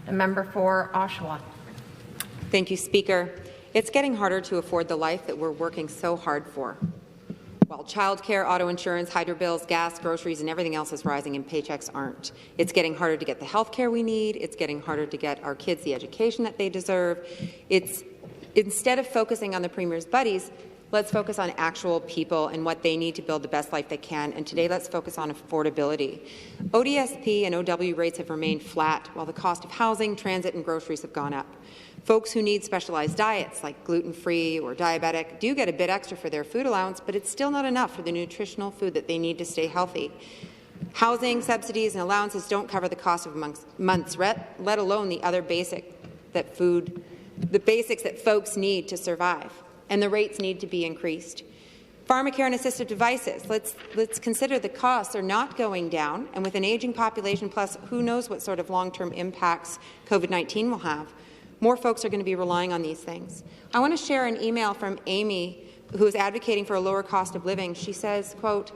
The member for Oshawa. Thank you, Speaker. It's getting harder to afford the life that we're working so hard for. While childcare, auto insurance, hydro bills, gas, groceries, and everything else is rising and paychecks aren't. It's getting harder to get the health care we need. It's getting harder to get our kids the education that they deserve. Instead of focusing on the Premier's buddies, let's focus on actual people and what they need to build the best life they can. And today, let's focus on affordability. ODSP and OW rates have remained flat, while the cost of housing, transit, and groceries have gone up. Folks who need specialized diets, like gluten-free or diabetic, do get a bit extra for their food allowance, but it's still not enough for the nutritional food that they need to stay healthy. Housing, subsidies, and allowances don't cover the cost of months, let alone the other basics that folks need to survive, and the rates need to be increased. Pharmacare and assistive devices, let's consider the costs are not going down, and with an aging population, plus who knows what sort of long-term impacts COVID-19 will have. More folks are going to be relying on these things. I want to share an email from Amy, who is advocating for a lower cost of living. She says, quote,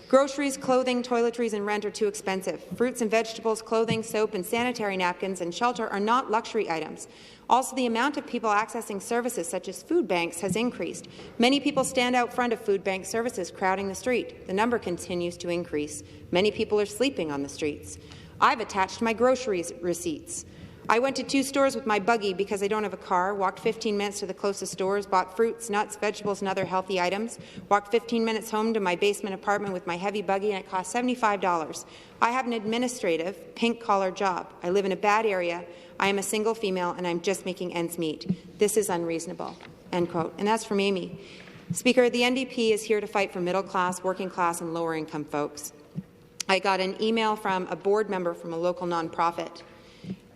"Groceries, clothing, toiletries, and rent are too expensive. Fruits and vegetables, clothing, soap, and sanitary napkins and shelter are not luxury items. Also, the amount of people accessing services such as food banks has increased. Many people stand out front of food bank services, crowding the street. The number continues to increase. Many people are sleeping on the streets. I've attached my groceries receipts. I went to 2 stores with my buggy because I don't have a car, walked 15 minutes to the closest stores, bought fruits, nuts, vegetables, and other healthy items, walked 15 minutes home to my basement apartment with my heavy buggy, and it cost $75. I have an administrative, pink-collar job. I live in a bad area. I am a single female, and I'm just making ends meet. This is unreasonable." End quote. And that's from Amy. Speaker, the NDP is here to fight for middle-class, working-class, and lower-income folks. I got an email from a board member from a local nonprofit.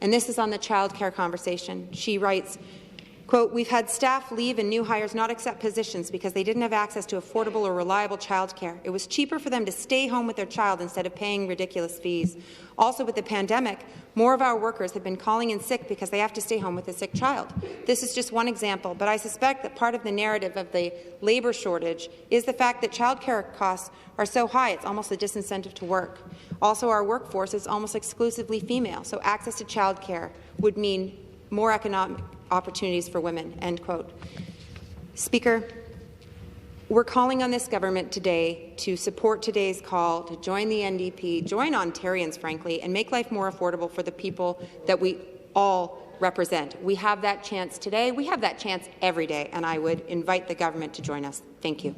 And this is on the childcare conversation. She writes, quote, "We've had staff leave and new hires not accept positions because they didn't have access to affordable or reliable childcare. It was cheaper for them to stay home with their child instead of paying ridiculous fees. Also, with the pandemic, more of our workers have been calling in sick because they have to stay home with a sick child. This is just one example, but I suspect that part of the narrative of the labour shortage is the fact that childcare costs are so high it's almost a disincentive to work. Also, our workforce is almost exclusively female, so access to childcare would mean more economic opportunities for women." End quote. Speaker, we're calling on this government today to support today's call, to join the NDP, join Ontarians, frankly, and make life more affordable for the people that we all represent. We have that chance today. We have that chance every day, and I would invite the government to join us. Thank you.